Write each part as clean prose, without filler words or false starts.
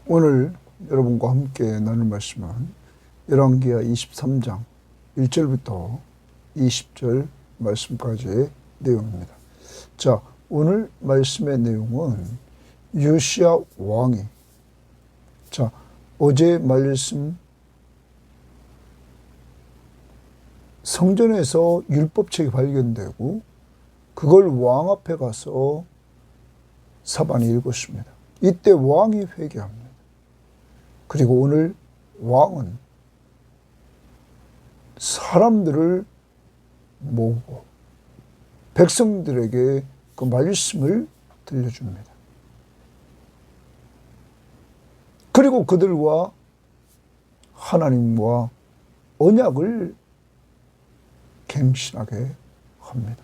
오늘 여러분과 함께 나눌 말씀은 열왕기하 23장 1절부터 20절 말씀까지의 내용입니다. 자, 오늘 말씀의 내용은 요시야 왕이 어제 말씀 성전에서 율법책이 발견되고 그걸 왕 앞에 가서 사반이 읽었습니다. 이때 왕이 회개합니다. 그리고 오늘 왕은 사람들을 모으고 백성들에게 그 말씀을 들려줍니다. 그리고 그들과 하나님과 언약을 갱신하게 합니다.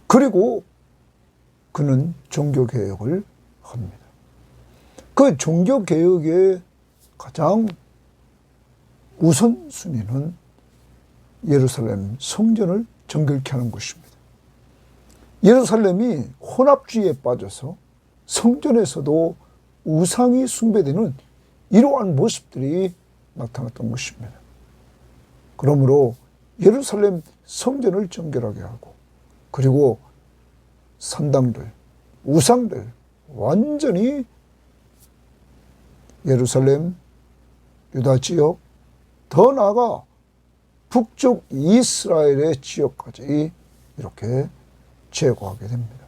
그리고 그는 종교개혁을 합니다. 그 종교개혁의 가장 우선순위는 예루살렘 성전을 정결케 하는 것입니다. 예루살렘이 혼합주의에 빠져서 성전에서도 우상이 숭배되는 이러한 모습들이 나타났던 것입니다. 그러므로 예루살렘 성전을 정결하게 하고 그리고 산당들, 우상들 완전히 예루살렘, 유다 지역, 더 나아가 북쪽 이스라엘의 지역까지 이렇게 제거하게 됩니다.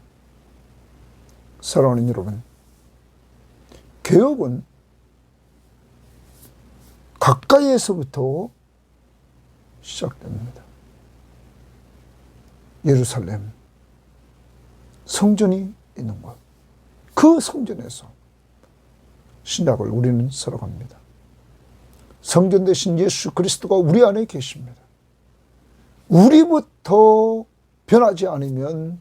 사랑하는 여러분, 개혁은 가까이에서부터 시작됩니다. 예루살렘 성전이 있는 곳, 그 성전에서 신약을 우리는 살아갑니다. 성전 대신 예수 그리스도가 우리 안에 계십니다. 우리부터 변하지 않으면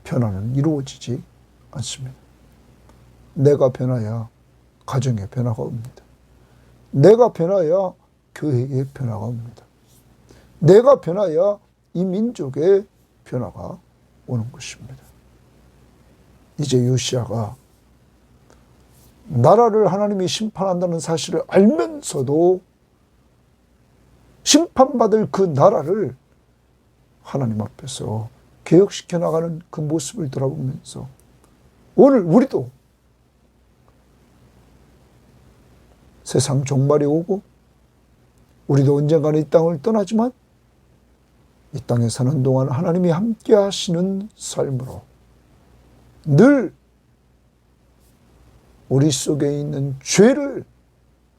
변화는 이루어지지 않습니다. 내가 변화야 가정의 변화가 옵니다. 내가 변화야 교회의 변화가 옵니다. 내가 변화야 이 민족의 변화가 오는 것입니다. 이제 요시야가 나라를 하나님이 심판한다는 사실을 알면서도 심판받을 그 나라를 하나님 앞에서 개혁시켜 나가는 그 모습을 돌아보면서 오늘 우리도 세상 종말이 오고 우리도 언젠가는 이 땅을 떠나지만 이 땅에 사는 동안 하나님이 함께 하시는 삶으로 늘 우리 속에 있는 죄를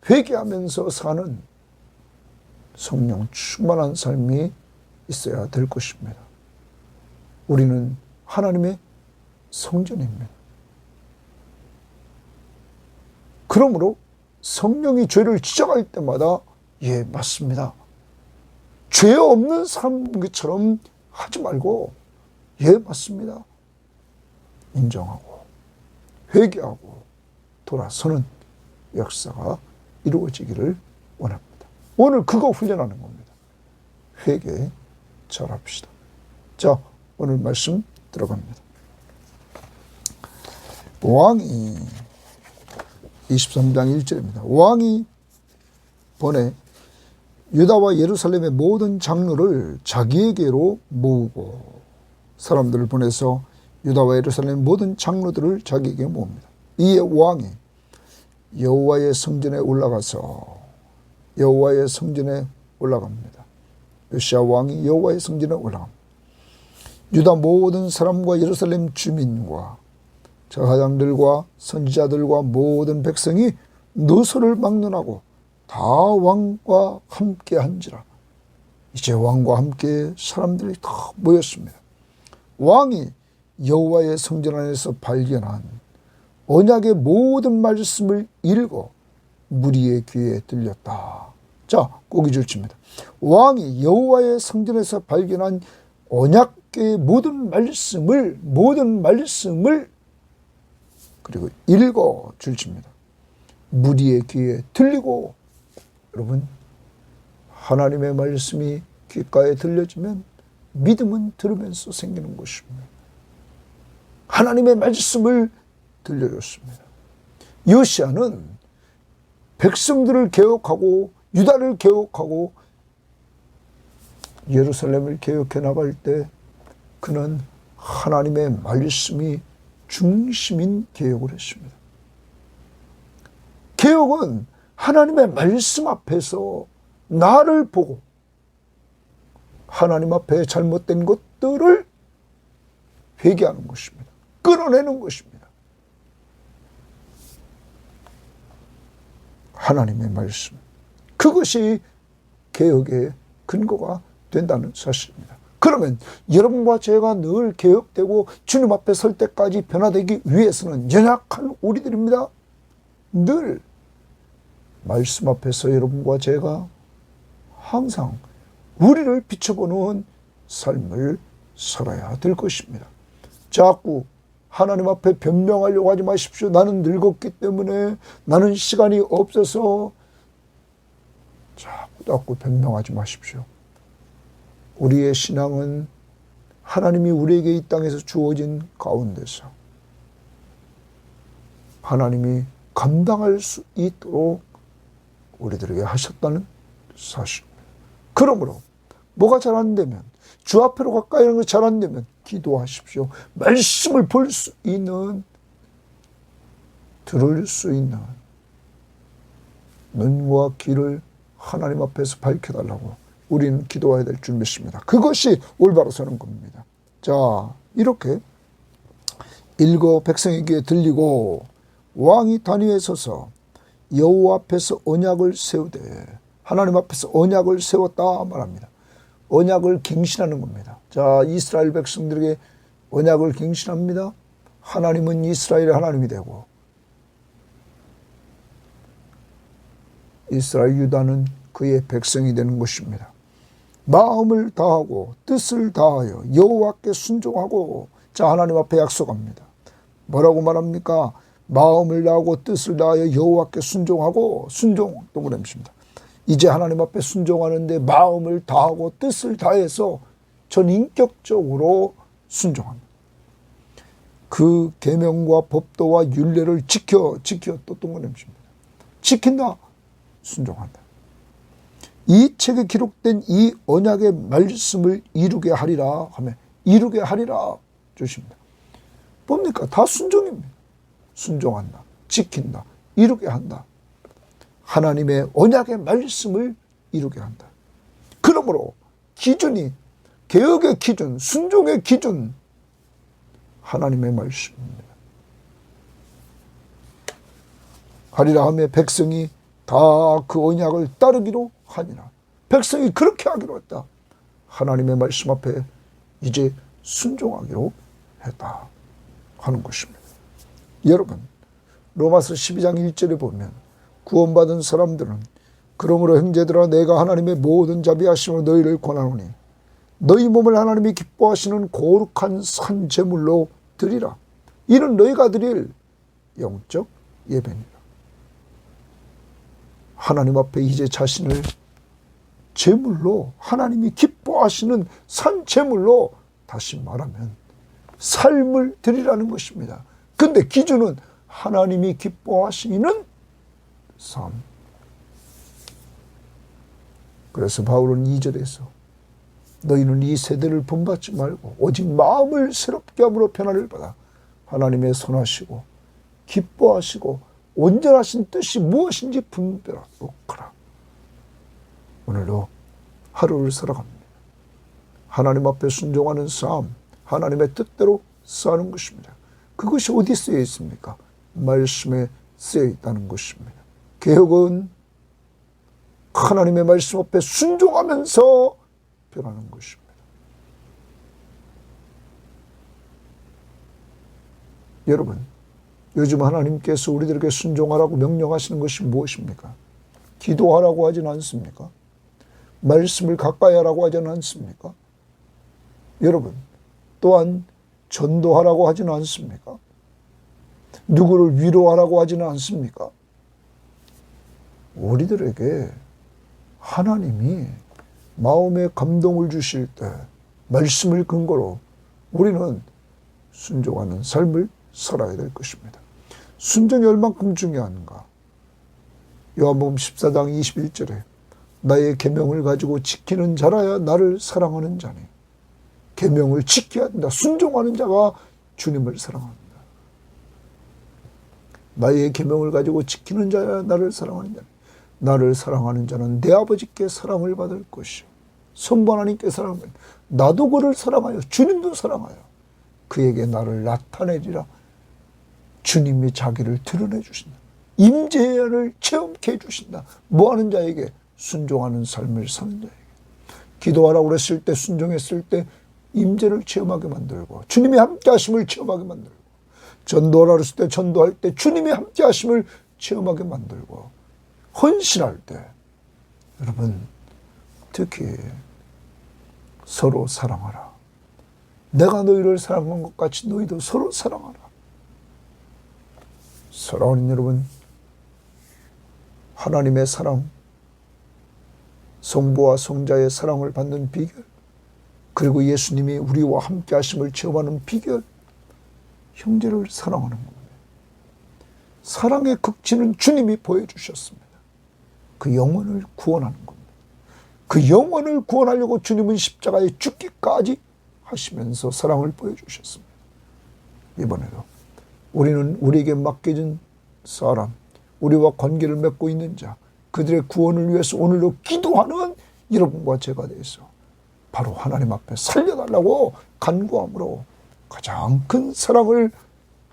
회개하면서 사는 성령 충만한 삶이 있어야 될 것입니다. 우리는 하나님의 성전입니다. 그러므로 성령이 죄를 지적할 때마다 예, 맞습니다. 죄 없는 사람처럼 하지 말고 예, 맞습니다. 인정하고 회개하고 돌아서는 역사가 이루어지기를 원합니다. 오늘 그거 훈련하는 겁니다. 회개 잘합시다. 자, 오늘 말씀 들어갑니다. 왕이 23장 1절입니다. 왕이 보내 유다와 예루살렘의 모든 장로를 자기에게로 모으고 사람들을 보내서 유다와 예루살렘의 모든 장로들을 자기에게 모읍니다. 이에 왕이 여호와의 성전에 올라가서 여호와의 성전에 올라갑니다. 요시야 왕이 여호와의 성전에 올라갑니다. 유다 모든 사람과 예루살렘 주민과 제사장들과 선지자들과 모든 백성이 노소를 막론하고 다 왕과 함께 한지라. 이제 왕과 함께 사람들이 다 모였습니다. 왕이 여호와의 성전 안에서 발견한 언약의 모든 말씀을 읽어 무리의 귀에 들렸다. 자, 고기줄 칩니다. 왕이 여호와의 성전에서 발견한 언약의 모든 말씀을 그리고 읽어 줄칩니다. 무리의 귀에 들리고, 여러분, 하나님의 말씀이 귓가에 들려지면 믿음은 들으면서 생기는 것입니다. 하나님의 말씀을 들려줬습니다. 요시야는 백성들을 개혁하고 유다를 개혁하고 예루살렘을 개혁해 나갈 때 그는 하나님의 말씀이 중심인 개혁을 했습니다. 개혁은 하나님의 말씀 앞에서 나를 보고 하나님 앞에 잘못된 것들을 회개하는 것입니다. 끊어내는 것입니다. 하나님의 말씀. 그것이 개혁의 근거가 된다는 사실입니다. 그러면 여러분과 제가 늘 개혁되고 주님 앞에 설 때까지 변화되기 위해서는 연약한 우리들입니다. 늘 말씀 앞에서 여러분과 제가 항상 우리를 비춰보는 삶을 살아야 될 것입니다. 자꾸 하나님 앞에 변명하려고 하지 마십시오. 나는 늙었기 때문에, 나는 시간이 없어서. 자꾸 변명하지 마십시오. 우리의 신앙은 하나님이 우리에게 이 땅에서 주어진 가운데서 하나님이 감당할 수 있도록 우리들에게 하셨다는 사실입니다. 그러므로 뭐가 잘 안 되면, 주 앞으로 가까이 하는 거 잘 안 되면 기도하십시오. 말씀을 볼 수 있는, 들을 수 있는 눈과 귀를 하나님 앞에서 밝혀달라고 우리는 기도해야 될 줄 믿습니다. 그것이 올바로 서는 겁니다. 자, 이렇게 일거 백성에게 들리고 왕이 단위에 서서 여호와 앞에서 언약을 세우되, 하나님 앞에서 언약을 세웠다 말합니다. 언약을 갱신하는 겁니다. 자, 이스라엘 백성들에게 언약을 갱신합니다. 하나님은 이스라엘의 하나님이 되고 이스라엘 유다는 그의 백성이 되는 것입니다. 마음을 다하고 뜻을 다하여 여호와께 순종하고. 자, 하나님 앞에 약속합니다. 뭐라고 말합니까? 마음을 다하고 뜻을 다하여 여호와께 순종하고. 순종 동그라미입니다. 이제 하나님 앞에 순종하는데 마음을 다하고 뜻을 다해서 전인격적으로 순종합니다. 그 계명과 법도와 율례를 지켜 또 동그라미입니다. 지킨다, 순종한다. 이 책에 기록된 이 언약의 말씀을 이루게 하리라 하면 이루게 하리라 주십니다. 뭡니까? 다 순종입니다. 순종한다, 지킨다, 이루게 한다. 하나님의 언약의 말씀을 이루게 한다. 그러므로 기준이, 개혁의 기준, 순종의 기준, 하나님의 말씀입니다. 하리라 하며 백성이 다 그 언약을 따르기로 하니라. 백성이 그렇게 하기로 했다. 하나님의 말씀 앞에 이제 순종하기로 했다 하는 것입니다. 여러분, 로마서 12장 1절에 보면 구원받은 사람들은 그러므로 형제들아 내가 하나님의 모든 자비하심으로 너희를 권하노니 너희 몸을 하나님이 기뻐하시는 거룩한 산 제물로 드리라. 이는 너희가 드릴 영적 예배니라. 하나님 앞에 이제 자신을 제물로, 하나님이 기뻐하시는 산 제물로, 다시 말하면 삶을 드리라는 것입니다. 근데 기준은 하나님이 기뻐하시는 삶. 그래서 바울은 2절에서 너희는 이 세대를 본받지 말고 오직 마음을 새롭게 함으로 변화를 받아 하나님의 선하시고 기뻐하시고 온전하신 뜻이 무엇인지 분별하도록 하라. 오늘도 하루를 살아갑니다. 하나님 앞에 순종하는 삶, 하나님의 뜻대로 사는 것입니다. 그것이 어디 쓰여 있습니까? 말씀에 쓰여 있다는 것입니다. 개혁은 하나님의 말씀 앞에 순종하면서 변하는 것입니다. 여러분, 요즘 하나님께서 우리들에게 순종하라고 명령하시는 것이 무엇입니까? 기도하라고 하지는 않습니까? 말씀을 가까이 하라고 하지는 않습니까? 여러분, 또한 전도하라고 하지는 않습니까? 누구를 위로하라고 하지는 않습니까? 우리들에게 하나님이 마음에 감동을 주실 때 말씀을 근거로 우리는 순종하는 삶을 살아야 될 것입니다. 순종이 얼만큼 중요한가? 요한복음 14장 21절에 나의 계명을 가지고 지키는 자라야 나를 사랑하는 자니. 계명을 지켜야 한다. 순종하는 자가 주님을 사랑합니다. 나의 계명을 가지고 지키는 자야 나를 사랑하는 자니. 나를 사랑하는 자는 내 아버지께 사랑을 받을 것이요. 성부 하나님께 사랑을 받을. 나도 그를 사랑하여 주님도 사랑하여 그에게 나를 나타내리라. 주님이 자기를 드러내 주신다. 임재를 체험케 해주신다. 뭐하는 자에게? 순종하는 삶을 사는 자에게. 기도하라고 그랬을 때, 순종했을 때 임재를 체험하게 만들고, 주님이 함께 하심을 체험하게 만들고, 전도하라고 그랬을 때, 전도할 때 주님이 함께 하심을 체험하게 만들고, 헌신할 때 여러분 특히 서로 사랑하라. 내가 너희를 사랑한 것 같이 너희도 서로 사랑하라. 사랑하는 여러분, 하나님의 사랑, 성부와 성자의 사랑을 받는 비결, 그리고 예수님이 우리와 함께 하심을 체험하는 비결, 형제를 사랑하는 겁니다. 사랑의 극치는 주님이 보여주셨습니다. 그 영혼을 구원하는 겁니다. 그 영혼을 구원하려고 주님은 십자가에 죽기까지 하시면서 사랑을 보여주셨습니다. 이번에도 우리는 우리에게 맡겨진 사람, 우리와 관계를 맺고 있는 자, 그들의 구원을 위해서 오늘도 기도하는 여러분과 제가 되어서 바로 하나님 앞에 살려달라고 간구함으로 가장 큰 사랑을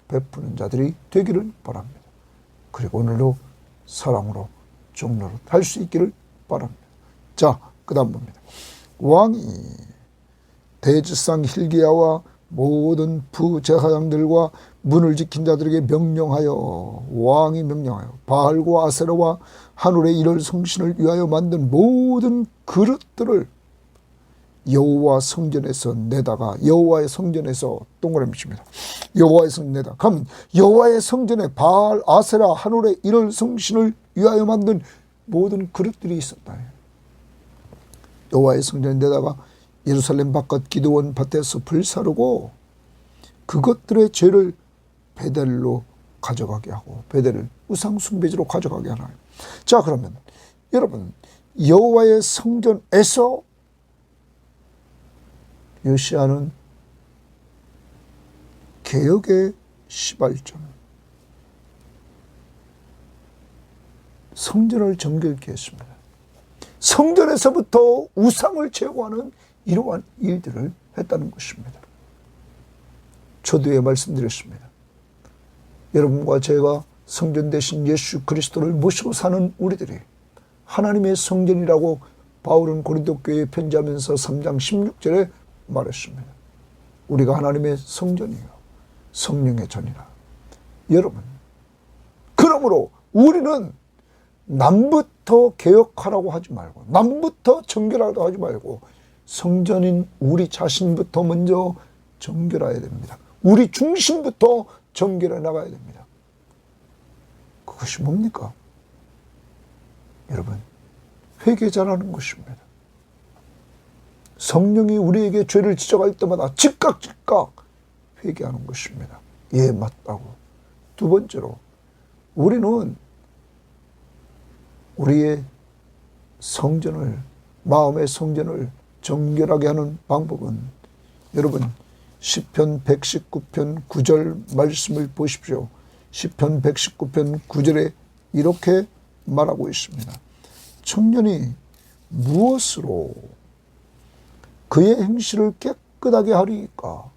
베푸는 자들이 되기를 바랍니다. 그리고 오늘도 사랑으로 종로를 할 수 있기를 바랍니다. 자, 그 다음 봅니다. 왕이 대지상 hil기야와 모든 부제사장들과 문을 지킨 자들에게 명령하여, 왕이 명령하여 바알과 아세라와 하늘의 이럴 성신을 위하여 만든 모든 그릇들을 여호와 성전에서 내다가, 여호와의 성전에서 동그라미 칩니다. 여호와의 성전 내다 가면 여호와의 성전에 바알, 아세라, 하늘의 이럴 성신을 위하여 만든 모든 그릇들이 있었다. 여호와의 성전에 내다가 예루살렘 바깥 기드온 밭에서 불사르고 그것들의 죄를 베델로 가져가게 하고, 베델을 우상 숭배지로 가져가게 하나요. 자, 그러면 여러분, 여호와의 성전에서 요시야는 개혁의 시발점, 성전을 정결케 했습니다. 성전에서부터 우상을 제거하는 이러한 일들을 했다는 것입니다. 초두에 말씀드렸습니다. 여러분과 제가 성전 대신 예수 그리스도를 모시고 사는 우리들이 하나님의 성전이라고 바울은 고린도 교회에 편지하면서 3장 16절에 말했습니다. 우리가 하나님의 성전이요 성령의 전이라. 여러분, 그러므로 우리는 남부터 개혁하라고 하지 말고, 남부터 정결하라고 하지 말고, 성전인 우리 자신부터 먼저 정결해야 됩니다. 우리 중심부터 정결해 나가야 됩니다. 그것이 뭡니까? 여러분, 회개자라는 것입니다. 성령이 우리에게 죄를 지적할 때마다 즉각 회개하는 것입니다. 예, 맞다고. 두 번째로, 우리는 우리의 성전을, 마음의 성전을 정결하게 하는 방법은, 여러분 시편 119편 9절 말씀을 보십시오. 시편 119편 9절에 이렇게 말하고 있습니다. 청년이 무엇으로 그의 행실을 깨끗하게 하리까?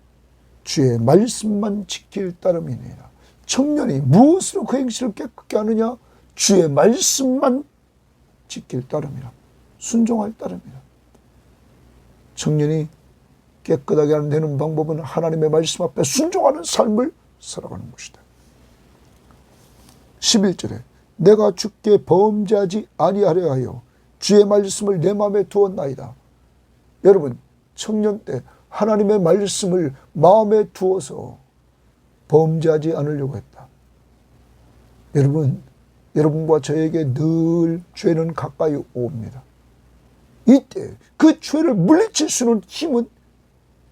주의 말씀만 지킬 따름이니라. 청년이 무엇으로 그 행실을 깨끗게 하느냐? 주의 말씀만 지킬 따름이라. 순종할 따름이라. 청년이 깨끗하게 하는 되는 방법은 하나님의 말씀 앞에 순종하는 삶을 살아가는 것이다. 11절에 내가 주께 범죄하지 아니하려 하여 주의 말씀을 내 마음에 두었나이다. 여러분, 청년 때 하나님의 말씀을 마음에 두어서 범죄하지 않으려고 했다. 여러분과 저에게 늘 죄는 가까이 옵니다. 이때 그 죄를 물리칠 수 있는 힘은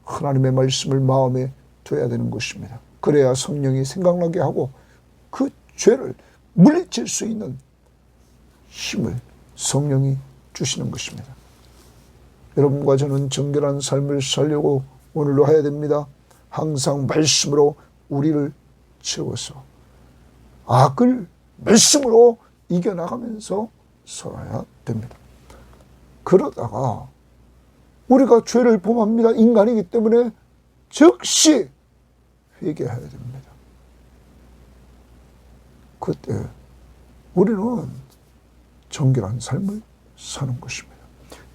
하나님의 말씀을 마음에 둬야 되는 것입니다. 그래야 성령이 생각나게 하고 그 죄를 물리칠 수 있는 힘을 성령이 주시는 것입니다. 여러분과 저는 정결한 삶을 살려고 오늘도 해야 됩니다. 항상 말씀으로 우리를 채워서 악을 말씀으로 이겨나가면서 살아야 됩니다. 그러다가 우리가 죄를 범합니다. 인간이기 때문에 즉시 회개해야 됩니다. 그때 우리는 정결한 삶을 사는 것입니다.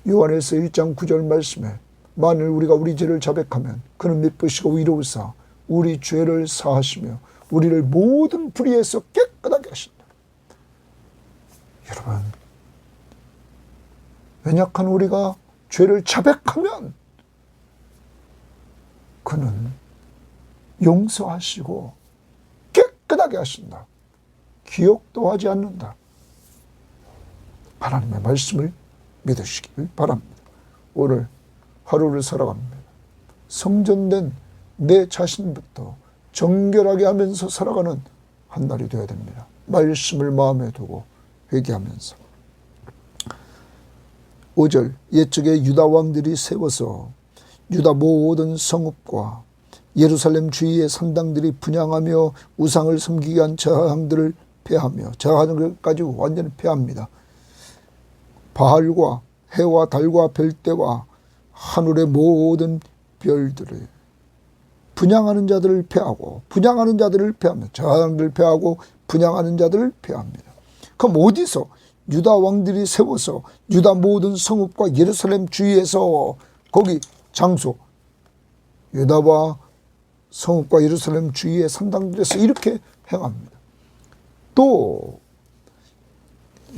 요한에서 1장 9절 말씀에 만일 우리가 우리 죄를 자백하면 그는 미쁘시고 의로우사 우리 죄를 사하시며 우리를 모든 불의에서 깨끗하게 하신다. 여러분, 연약한 우리가 죄를 자백하면 그는 용서하시고 깨끗하게 하신다. 기억도 하지 않는다. 하나님의 말씀을 믿으시길 바랍니다. 오늘 하루를 살아갑니다. 성전된 내 자신부터 정결하게 하면서 살아가는 한 날이 되어야 됩니다. 말씀을 마음에 두고 회개하면서. 5절 옛적에 유다 왕들이 세워서 유다 모든 성읍과 예루살렘 주위의 산당들이 분향하며 우상을 섬기게 한 저항들을 폐하며 저항들까지 완전히 폐합니다. 바알과 해와 달과 별대와 하늘의 모든 별들을 분향하는 자들을 폐하고 분향하는 자들을 폐하며 저항들을 폐하고 분향하는 자들을 폐합니다. 그럼 어디서? 유다 왕들이 세워서 유다 모든 성읍과 예루살렘 주위에서 거기 장소 유다와 성읍과 예루살렘 주위의 산당들에서 이렇게 행합니다. 또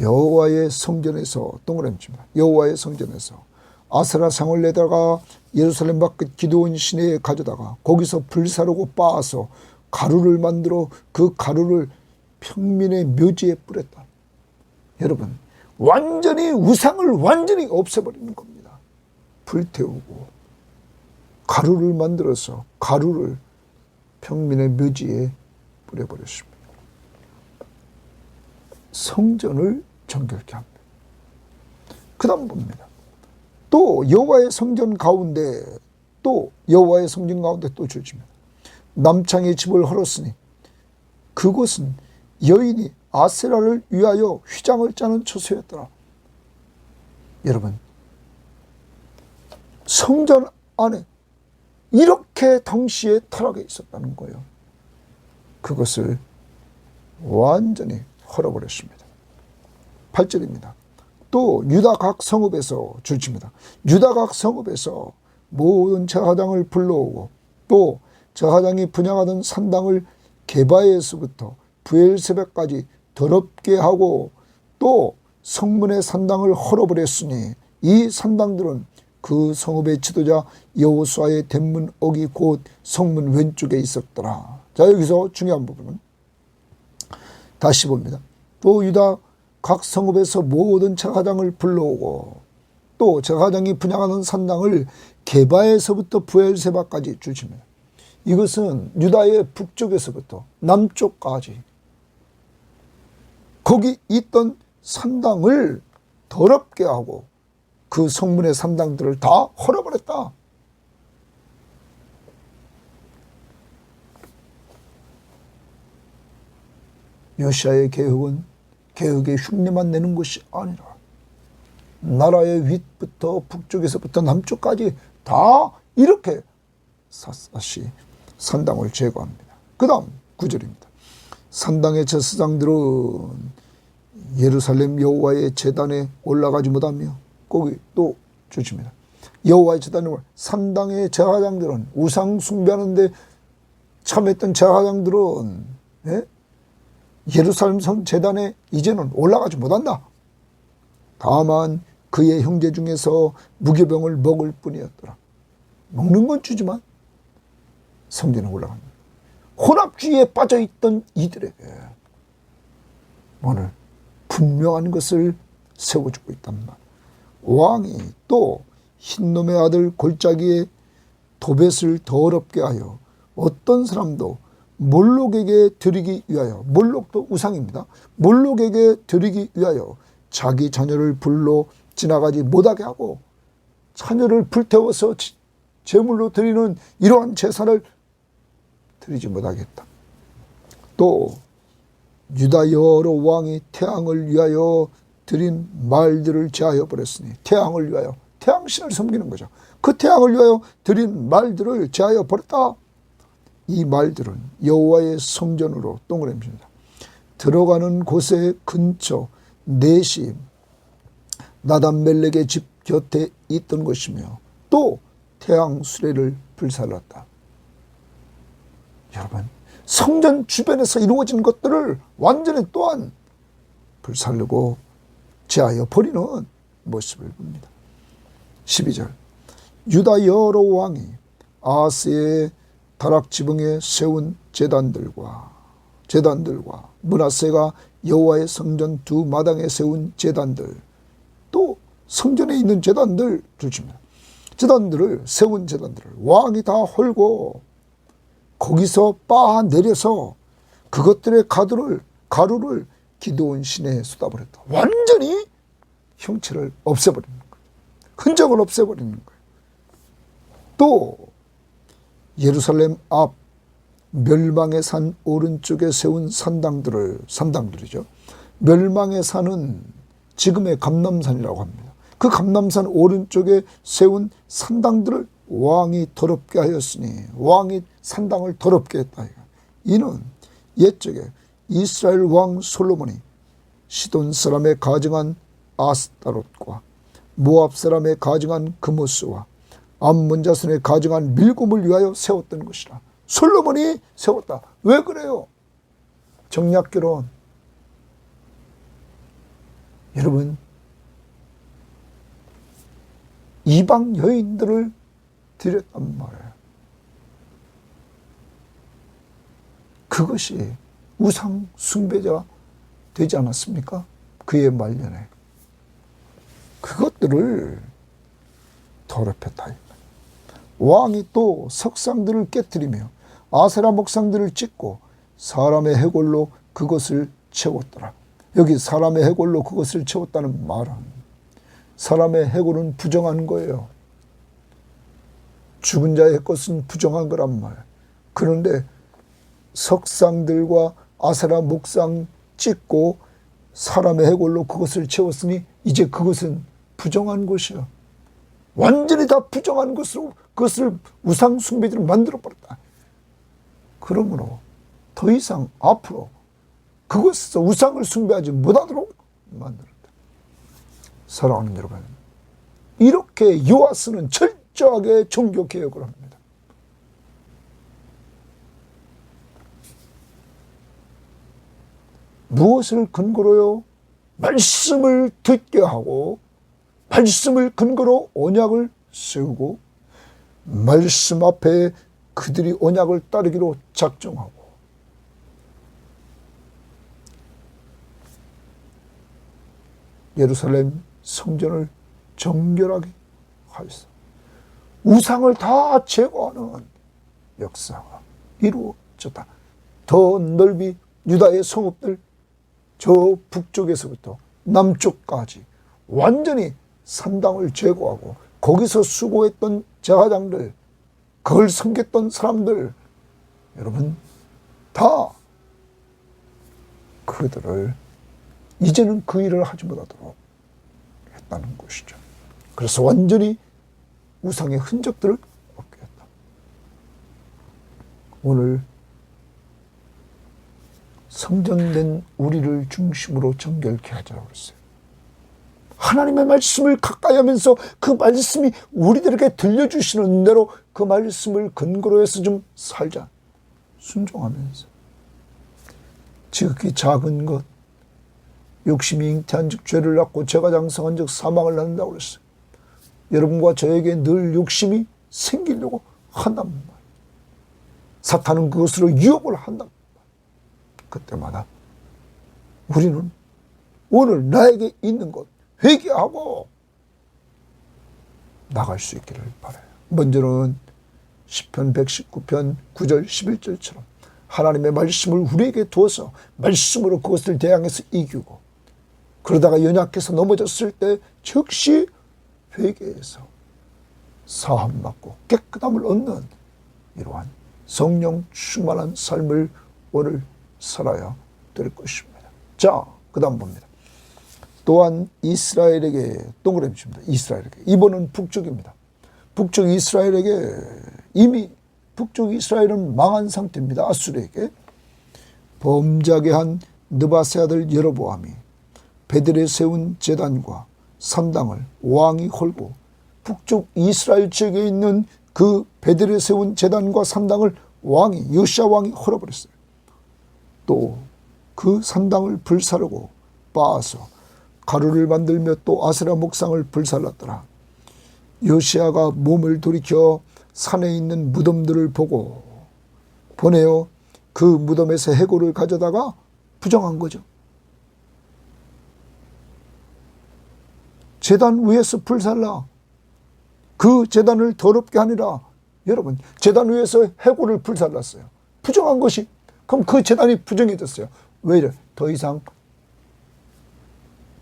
여호와의 성전에서 동그라미 칩니다. 여호와의 성전에서 아세라상을 내다가 예루살렘 밖 기드온 시내에 가져다가 거기서 불사르고 빻아서 가루를 만들어 그 가루를 평민의 묘지에 뿌렸다. 여러분, 완전히 우상을 완전히 없애버리는 겁니다. 불태우고 가루를 만들어서 가루를 평민의 묘지에 뿌려버렸습니다. 성전을 정결케 합니다. 그 다음 봅니다. 또 여호와의 성전 가운데 또 주십니다. 남창의 집을 헐었으니 그곳은 여인이 아세라를 위하여 휘장을 짜는 처소였더라. 여러분, 성전 안에 이렇게 당시에 타락에 있었다는 거예요. 그것을 완전히 헐어버렸습니다. 8절입니다. 또 유다 각 성읍에서 줄칩니다. 유다 각 성읍에서 모든 제사장을 불러오고 또 제사장이 분향하던 산당을 게바에서부터 브엘세바까지 더럽게 하고 또 성문의 산당을 헐어버렸으니 이 산당들은 그 성읍의 지도자 여호수아의 대문옥이 곧 성문 왼쪽에 있었더라. 자, 여기서 중요한 부분은 다시 봅니다. 또 유다 각 성읍에서 모든 제사장을 불러오고 또 제사장이 분향하는 산당을 게바에서부터 브엘세바까지 주십니다. 이것은 유다의 북쪽에서부터 남쪽까지 거기 있던 산당을 더럽게 하고 그 성문의 산당들을 다 헐어버렸다. 요시아의 개혁은 개혁의 흉내만 내는 것이 아니라 나라의 윗부터 북쪽에서부터 남쪽까지 다 이렇게 샅샅이 산당을 제거합니다. 그 다음 9절입니다. 산당의 제사장들은 예루살렘 여호와의 제단에 올라가지 못하며 거기 또 주십니다. 여호와의 제단에 산당의 제사장들은 우상 숭배하는데 참했던 제사장들은 예루살렘 성 제단에 이제는 올라가지 못한다. 다만 그의 형제 중에서 무교병을 먹을 뿐이었더라. 먹는 건 주지만 성전에 올라갑니다. 혼합주의에 빠져있던 이들에게 오늘 분명한 것을 세워주고 있단 말이에요. 왕이 또 흰놈의 아들 골짜기에 도벳을 더럽게 하여 어떤 사람도 몰록에게 드리기 위하여, 몰록도 우상입니다. 몰록에게 드리기 위하여 자기 자녀를 불로 지나가지 못하게 하고 자녀를 불태워서 제물로 드리는 이러한 제사를 드리지 못하게 했다. 또 유다 여러 왕이 태양을 위하여 드린 말들을 제하여 버렸으니, 태양을 위하여, 태양신을 섬기는 거죠. 그 태양을 위하여 드린 말들을 제하여 버렸다. 이 말들은 여호와의 성전으로, 동그라미입니다, 들어가는 곳의 근처 넷이 나단멜렉의 집 곁에 있던 것이며 또 태양 수레를 불살랐다. 여러분, 성전 주변에서 이루어진 것들을 완전히 또한 불살르고 제하여 버리는 모습을 봅니다. 12절, 유다 여러 왕이 아하스의 다락지붕에 세운 제단들과 므낫세가 여호와의 성전 두 마당에 세운 제단들, 또 성전에 있는 제단들 둘입니다. 제단들을, 세운 제단들을 왕이 다 헐고 거기서 빻아 내려서 그것들의 가루를 기드온 시내에 쏟아버렸다. 완전히 형체를 없애버리는 거예요. 흔적을 없애버리는 거예요. 또 예루살렘 앞 멸망의 산 오른쪽에 세운 산당들이죠. 멸망의 산은 지금의 감람산이라고 합니다. 그 감람산 오른쪽에 세운 산당들을 왕이 더럽게 하였으니, 왕이 산당을 더럽게 했다. 이는 옛적에 이스라엘 왕 솔로몬이 시돈 사람에 가증한 아스타롯과 모압 사람에 가증한 그모스와 암몬 자손에 가증한 밀곰을 위하여 세웠던 것이라. 솔로몬이 세웠다. 왜 그래요? 정략결혼. 여러분, 이방 여인들을 드렸단 말이에요. 그것이 우상 숭배자가 되지 않았습니까? 그의 말년에. 그것들을 더럽혔다. 왕이 또 석상들을 깨뜨리며 아세라 목상들을 찍고 사람의 해골로 그것을 채웠더라. 여기 사람의 해골로 그것을 채웠다는 말은, 사람의 해골은 부정한 거예요. 죽은 자의 것은 부정한 거란 말. 그런데 석상들과 아세라 목상 찍고 사람의 해골로 그것을 채웠으니 이제 그것은 부정한 것이야. 완전히 다 부정한 것으로 그것을 우상 숭배지로 만들어버렸다. 그러므로 더 이상 앞으로 그것에서 우상을 숭배하지 못하도록 만들었다. 사랑하는 여러분, 이렇게 요아스는 철저하게 종교개혁을 합니다. 무엇을 근거로요? 말씀을 듣게 하고 말씀을 근거로 언약을 세우고 말씀 앞에 그들이 언약을 따르기로 작정하고 예루살렘 성전을 정결하게 하였어. 우상을 다 제거하는 역사가 이루어졌다. 더 넓이 유다의 성읍들 저 북쪽에서부터 남쪽까지 완전히 산당을 제거하고 거기서 수고했던 제사장들, 그걸 섬겼던 사람들, 여러분 다 그들을 이제는 그 일을 하지 못하도록 했다는 것이죠. 그래서 완전히 우상의 흔적들을 없게 했다. 오늘 성전된 우리를 중심으로 정결케 하자고 그랬어요. 하나님의 말씀을 가까이 하면서 그 말씀이 우리들에게 들려주시는 대로 그 말씀을 근거로 해서 좀 살자. 순종하면서. 지극히 작은 것, 욕심이 잉태한 즉 죄를 낳고 죄가 장성한 즉 사망을 낳는다고 그랬어요. 여러분과 저에게 늘 욕심이 생기려고 한단 말이에요. 사탄은 그것으로 유혹을 한단 말이에요. 그때마다 우리는 오늘 나에게 있는 것 회개하고 나갈 수 있기를 바라요. 먼저는 시편 119편 9절 11절처럼 하나님의 말씀을 우리에게 두어서 말씀으로 그것을 대항해서 이기고, 그러다가 연약해서 넘어졌을 때 즉시 회개해서 사함받고 깨끗함을 얻는 이러한 성령 충만한 삶을 오늘 살아야 될 것입니다. 자, 그 다음 봅니다. 또한 이스라엘에게, 동그라미 칩니다. 이스라엘에게. 이번은 북쪽입니다. 북쪽 이스라엘에게, 이미 북쪽 이스라엘은 망한 상태입니다. 아수르에게. 범죄하게 한 느바세 아들 여로보암이 베델에 세운 제단과 산당을 왕이 헐고, 북쪽 이스라엘 지역에 있는 그 베델에 세운 제단과 산당을 왕이, 요시야 왕이 헐어버렸어요. 또 그 산당을 불사르고 빻아서 가루를 만들며 또 아세라 목상을 불살랐더라. 요시야가 몸을 돌이켜 산에 있는 무덤들을 보고 보내어 그 무덤에서 해골을 가져다가 부정한 거죠. 제단 위에서 불살라 그 제단을 더럽게 하니라. 여러분, 제단 위에서 해골을 불살랐어요. 부정한 것이. 그럼 그 제단이 부정해졌어요. 왜 이래? 더 이상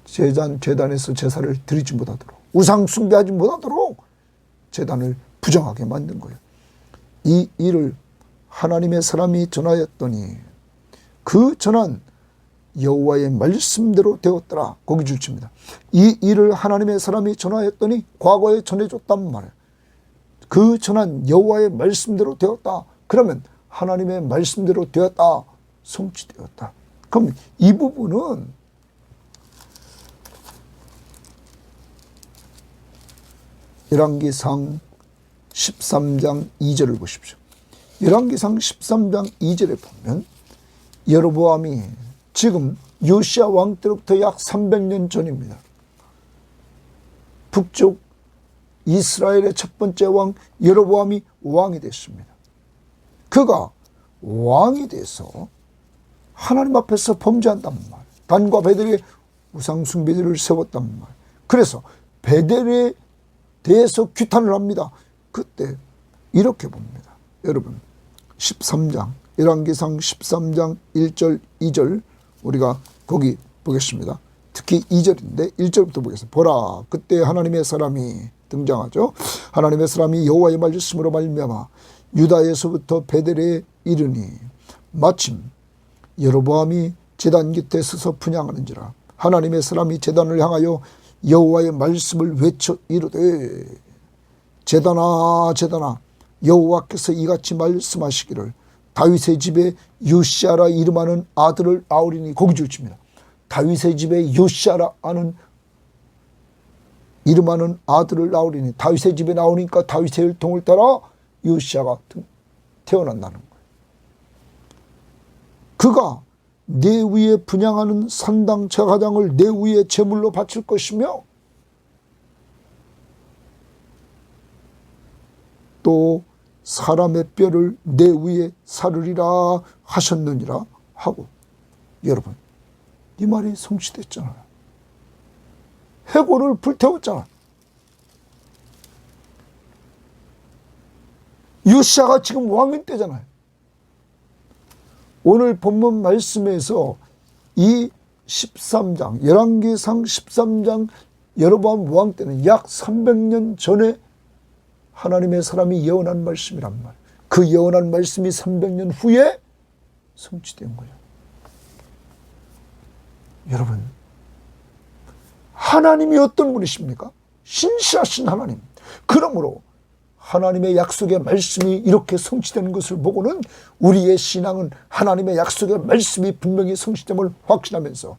제단에서 제사를 드리지 못하도록, 우상 숭배하지 못하도록 제단을 부정하게 만든 거예요. 이 일을 하나님의 사람이 전하였더니 그 전한 여호와의 말씀대로 되었더라. 거기 줄칩니다. 이 일을 하나님의 사람이 전하였더니 과거에 전해줬단 말이에요. 그 전한 여호와의 말씀대로 되었다. 그러면 하나님의 말씀대로 되었다. 성취되었다. 그럼 이 부분은 열왕기상 13장 2절을 보십시오. 열왕기상 13장 2절에 보면 여로보암이 지금 요시야 왕 때로부터 약 300년 전입니다. 북쪽 이스라엘의 첫 번째 왕 여로보암이 왕이 됐습니다. 그가 왕이 돼서 하나님 앞에서 범죄한단 말. 단과 베델에 우상 숭배들을 세웠단 말. 그래서 베델에 대해서 규탄을 합니다. 그때 이렇게 봅니다. 여러분, 13장 열왕기상 13장 1절 2절 우리가 거기 보겠습니다. 특히 2절인데 1절부터 보겠습니다. 보라, 그때 하나님의 사람이 등장하죠. 하나님의 사람이 여호와의 말씀으로 말미암아 유다에서부터 베델에 이르니 마침 여로보암이 제단 곁에 서서 분향하는지라. 하나님의 사람이 제단을 향하여 여호와의 말씀을 외쳐 이르되, 제단아 제단아, 여호와께서 이같이 말씀하시기를 다윗의 집에 요시야라 이름하는 아들을 낳으리니. 거기 줄칩니다. 다윗의 집에 요시야라 하는 이름하는 아들을 낳으리니. 다윗의 집에 나오니까 다윗의 혈통을 따라 요시야가 태어난다는 거예요. 그가 내 위에 분향하는 산당 제사장을 내 위에 제물로 바칠 것이며, 또 사람의 뼈를 내 위에 사르리라 하셨느니라 하고. 여러분, 이 말이 성취됐잖아요. 해골을 불태웠잖아요. 요시야가 지금 왕인 때잖아요. 오늘 본문 말씀에서 이 13장 열왕기상 13장 여로보암 왕 때는 약 300년 전에 하나님의 사람이 예언한 말씀이란 말. 그 예언한 말씀이 300년 후에 성취된 거예요. 여러분, 하나님이 어떤 분이십니까? 신실하신 하나님. 그러므로 하나님의 약속의 말씀이 이렇게 성취되는 것을 보고는 우리의 신앙은 하나님의 약속의 말씀이 분명히 성취됨을 확신하면서,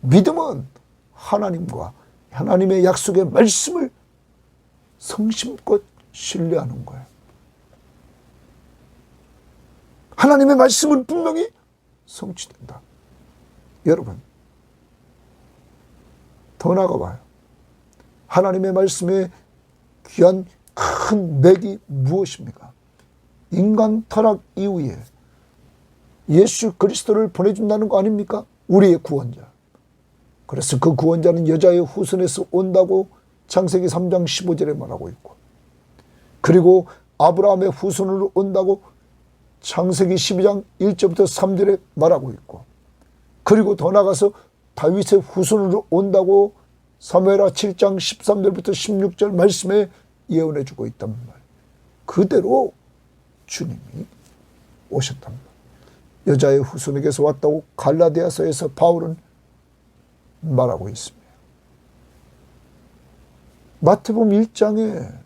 믿음은 하나님과 하나님의 약속의 말씀을 성심껏 신뢰하는 거예요. 하나님의 말씀은 분명히 성취된다. 여러분, 더 나아가봐요. 하나님의 말씀에 귀한 큰 맥이 무엇입니까? 인간 타락 이후에 예수 그리스도를 보내준다는 거 아닙니까? 우리의 구원자. 그래서 그 구원자는 여자의 후손에서 온다고 창세기 3장 15절에 말하고 있고, 그리고 아브라함의 후손으로 온다고 창세기 12장 1절부터 3절에 말하고 있고, 그리고 더 나가서 다윗의 후손으로 온다고 사무엘하 7장 13절부터 16절 말씀에 예언해 주고 있단 말. 그대로 주님이 오셨단 말. 여자의 후손에게서 왔다고 갈라디아서에서 바울은 말하고 있습니다. 마태복음 1장에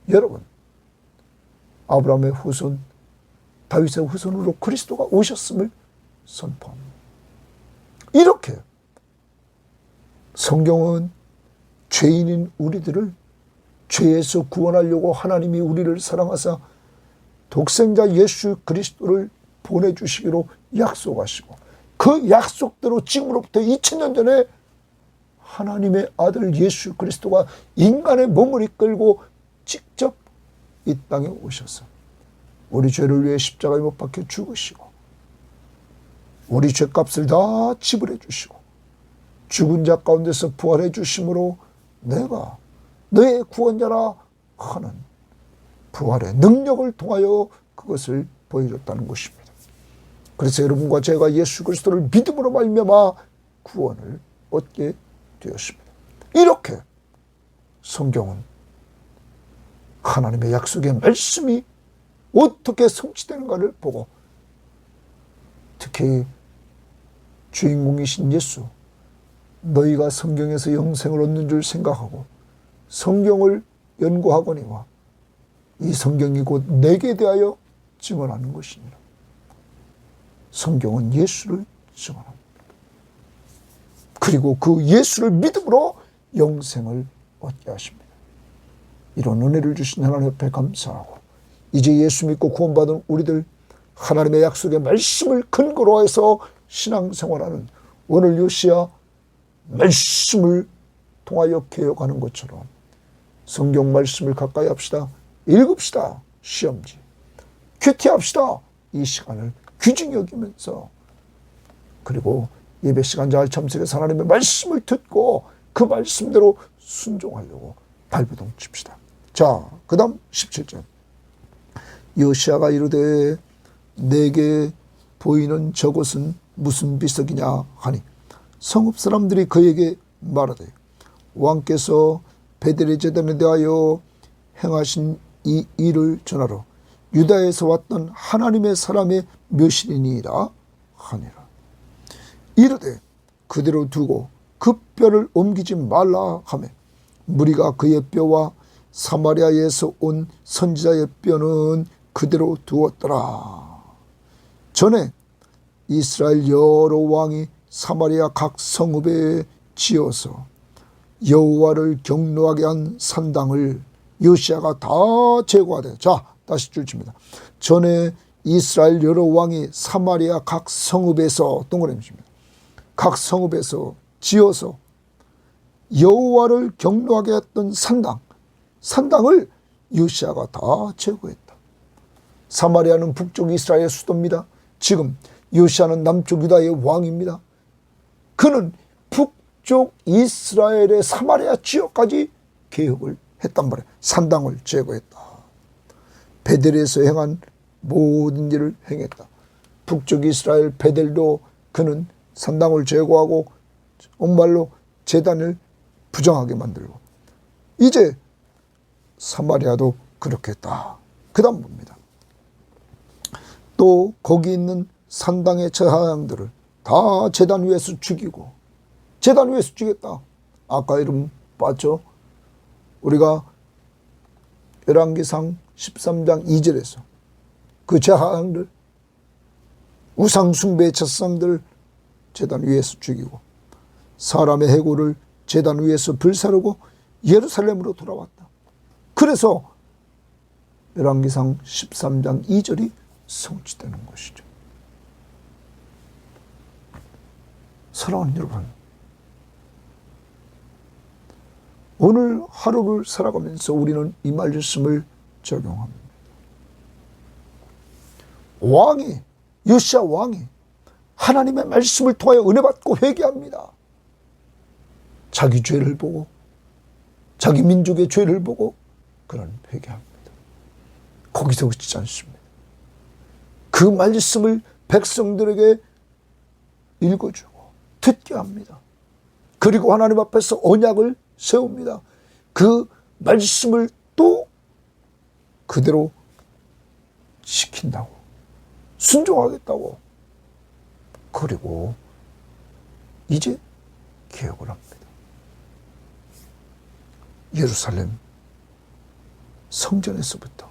여러분, 아브라함의 후손, 다윗의 후손으로 그리스도가 오셨음을 선포합니다. 이렇게 성경은 죄인인 우리들을 죄에서 구원하려고 하나님이 우리를 사랑하사 독생자 예수 그리스도를 보내주시기로 약속하시고, 그 약속대로 지금으로부터 2000년 전에 하나님의 아들 예수 그리스도가 인간의 몸을 이끌고 직접 이 땅에 오셔서 우리 죄를 위해 십자가에 못 박혀 죽으시고, 우리 죄값을 다 지불해 주시고, 죽은 자 가운데서 부활해 주심으로 내가 너의 구원자라 하는 부활의 능력을 통하여 그것을 보여줬다는 것입니다. 그래서 여러분과 제가 예수 그리스도를 믿음으로 말미암아 구원을 얻게 되었습니다. 이렇게 성경은 하나님의 약속의 말씀이 어떻게 성취되는가를 보고, 특히 주인공이신 예수, 너희가 성경에서 영생을 얻는 줄 생각하고 성경을 연구하거니와 이 성경이 곧 내게 대하여 증언하는 것이니라. 성경은 예수를 증언합니다. 그리고 그 예수를 믿음으로 영생을 얻게 하십니다. 이런 은혜를 주신 하나님 앞에 감사하고, 이제 예수 믿고 구원받은 우리들, 하나님의 약속의 말씀을 근거로 해서 신앙생활하는 오늘 요시야 말씀을 통하여 개혁하는 것처럼 성경 말씀을 가까이 합시다. 읽읍시다. 시험지. 큐티합시다. 이 시간을 귀중히 여기면서, 그리고 예배 시간 잘 참석해서 하나님의 말씀을 듣고 그 말씀대로 순종하려고 발버둥 칩시다. 자, 그 다음 17절. 요시야가 이르되 내게 보이는 저것은 무슨 비석이냐 하니, 성읍 사람들이 그에게 말하되 왕께서 베델의 제단에 대하여 행하신 이 일을 전하러 유다에서 왔던 하나님의 사람의 묘실이니이다 하니라. 이르되 그대로 두고 그 뼈를 옮기지 말라 하며, 무리가 그의 뼈와 사마리아에서 온 선지자의 뼈는 그대로 두었더라. 전에 이스라엘 여러 왕이 사마리아 각 성읍에 지어서 여호와를 경노하게 한 산당을 요시야가 다 제거하되, 자 다시 줄칩니다. 전에 이스라엘 여러 왕이 사마리아 각 성읍에서, 동그라미입니다. 각 성읍에서 지어서 여호와를 경노하게 했던 산당을 요시야가 다 제거했다. 사마리아는 북쪽 이스라엘의 수도입니다. 지금 요시야는 남쪽 유다의 왕입니다. 그는 북쪽 이스라엘의 사마리아 지역까지 개혁을 했단 말이에요. 산당을 제거했다. 베델에서 행한 모든 일을 행했다. 북쪽 이스라엘 베델도 그는 산당을 제거하고 정말로 제단을 부정하게 만들고, 이제 사마리아도 그렇게 했다. 그 다음 봅니다. 또 거기 있는 산당의 제사장들을 다 제단 위에서 죽이고, 제단 위에서 죽였다. 아까 이름 봤죠? 우리가 열왕기상 13장 2절에서 그 제사장들, 우상숭배의 제사장들 제단 위에서 죽이고, 사람의 해골을 제단 위에서 불사르고 예루살렘으로 돌아왔다. 그래서 열왕기상 13장 2절이 성취되는 것이죠. 사랑하는 여러분, 오늘 하루를 살아가면서 우리는 이 말씀을 적용합니다. 요시야 왕이 하나님의 말씀을 통하여 은혜 받고 회개합니다. 자기 죄를 보고, 자기 민족의 죄를 보고 그는 회개합니다. 거기서 그치지 않습니다. 그 말씀을 백성들에게 읽어주고 듣게 합니다. 그리고 하나님 앞에서 언약을 세웁니다. 그 말씀을 또 그대로 지킨다고, 순종하겠다고. 그리고 이제 개혁을 합니다. 예루살렘 성전에서부터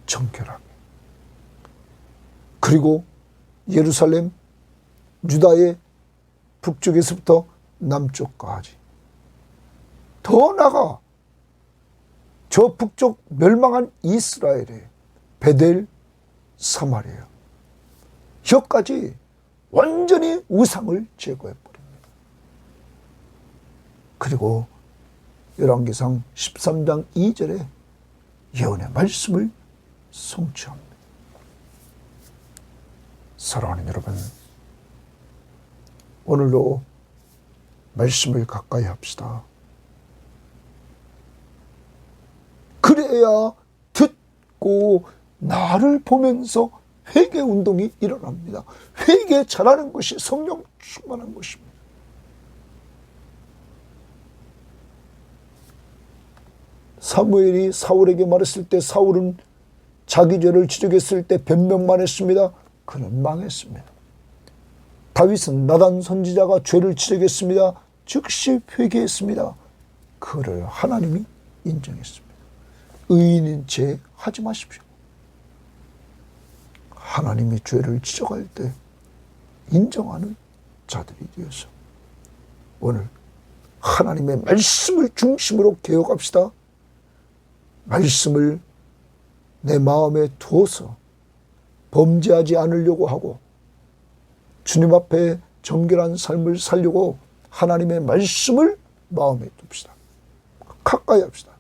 정결하게, 그리고 예루살렘 유다의 북쪽에서부터 남쪽까지, 더 나아가 저 북쪽 멸망한 이스라엘의 베델, 사마리아 여기까지 완전히 우상을 제거해버립니다. 그리고 열왕기상 13장 2절에 예언의 말씀을 성취합니다. 사랑하는 여러분, 오늘도 말씀을 가까이 합시다. 그래야 듣고 나를 보면서 회개 운동이 일어납니다. 회개 잘하는 것이 성령 충만한 것입니다. 사무엘이 사울에게 말했을 때 사울은 자기 죄를 지적했을 때 변명만 했습니다. 그는 망했습니다. 다윗은 나단 선지자가 죄를 지적했습니다. 즉시 회개했습니다. 그를 하나님이 인정했습니다. 의인인 죄 하지 마십시오. 하나님이 죄를 지적할 때 인정하는 자들이 되어서 오늘 하나님의 말씀을 중심으로 개혁합시다. 말씀을 내 마음에 두어서 범죄하지 않으려고 하고 주님 앞에 정결한 삶을 살려고 하나님의 말씀을 마음에 둡시다. 가까이 합시다.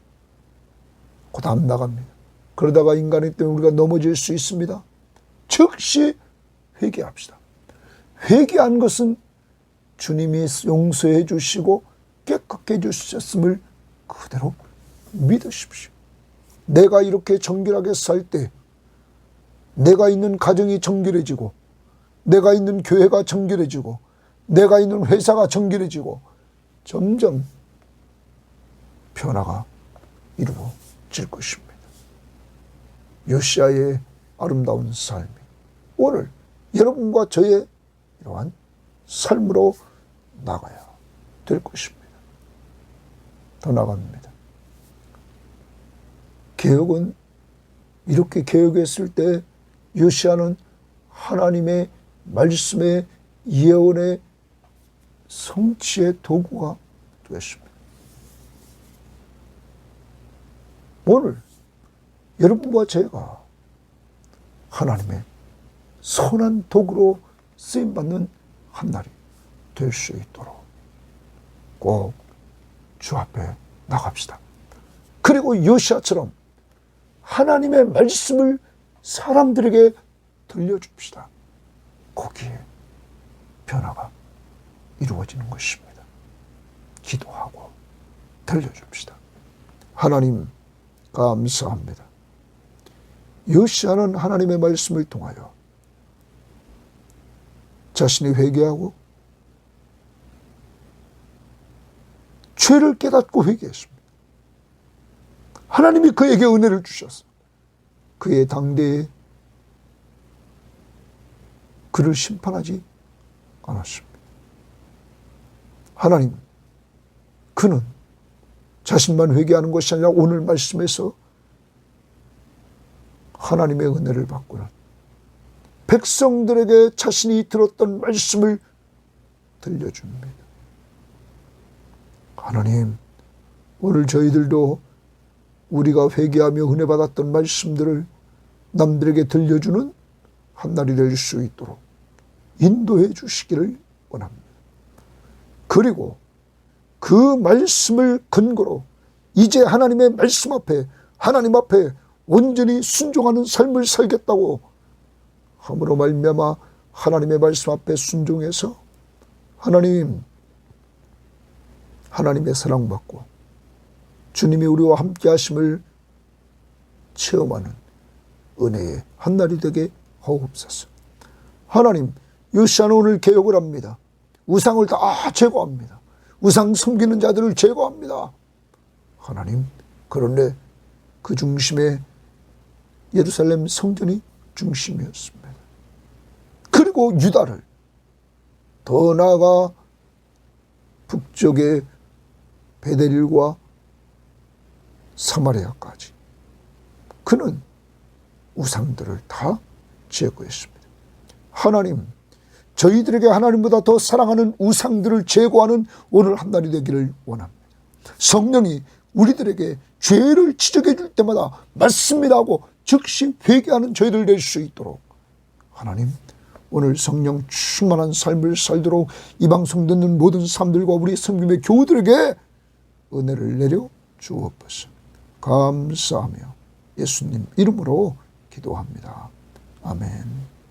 곧 안 나갑니다. 그러다가 인간이기 때문에 우리가 넘어질 수 있습니다. 즉시 회개합시다. 회개한 것은 주님이 용서해 주시고 깨끗게 해주셨음을 그대로 믿으십시오. 내가 이렇게 정결하게 살 때 내가 있는 가정이 정결해지고, 내가 있는 교회가 정결해지고, 내가 있는 회사가 정결해지고, 점점 변화가 이루어질 것입니다. 요시야의 아름다운 삶이 오늘 여러분과 저의 이러한 삶으로 나가야 될 것입니다. 더 나갑니다. 개혁은 이렇게 개혁했을 때 요시야는 하나님의 말씀의 예언의 성취의 도구가 되었습니다. 오늘 여러분과 제가 하나님의 선한 도구로 쓰임받는 한 날이 될 수 있도록 꼭 주 앞에 나갑시다. 그리고 요시야처럼 하나님의 말씀을 사람들에게 들려줍시다. 거기에 변화가 이루어지는 것입니다. 기도하고 들려줍시다. 하나님 감사합니다. 요시야는 하나님의 말씀을 통하여 자신이 회개하고 죄를 깨닫고 회개했습니다. 하나님이 그에게 은혜를 주셨습니다. 그의 당대에 그를 심판하지 않았습니다. 하나님, 그는 자신만 회개하는 것이 아니라 오늘 말씀에서 하나님의 은혜를 받고는 백성들에게 자신이 들었던 말씀을 들려줍니다. 하나님, 오늘 저희들도 우리가 회개하며 은혜 받았던 말씀들을 남들에게 들려주는 한 날이 될 수 있도록 인도해 주시기를 원합니다. 그리고 그 말씀을 근거로 이제 하나님의 말씀 앞에, 하나님 앞에 온전히 순종하는 삶을 살겠다고 함으로 말미암아 하나님의 말씀 앞에 순종해서 하나님의 사랑받고 주님이 우리와 함께 하심을 체험하는 은혜의 한 날이 되게 하옵소서. 하나님, 요시아는 오늘 개혁을 합니다. 우상을 다 제거합니다. 우상 섬기는 자들을 제거합니다. 하나님, 그런데 그 중심에 예루살렘 성전이 중심이었습니다. 그리고 유다를, 더 나아가 북쪽의 베델일과 사마리아까지 그는 우상들을 다 제거했습니다. 하나님, 저희들에게 하나님보다 더 사랑하는 우상들을 제거하는 오늘 한 날이 되기를 원합니다. 성령이 우리들에게 죄를 지적해 줄 때마다 맞습니다 하고 즉시 회개하는 저희들 될 수 있도록 하나님, 오늘 성령 충만한 삶을 살도록 이 방송 듣는 모든 사람들과 우리 성김의 교우들에게 은혜를 내려 주옵소서. 감사하며 예수님 이름으로 기도합니다. 아멘.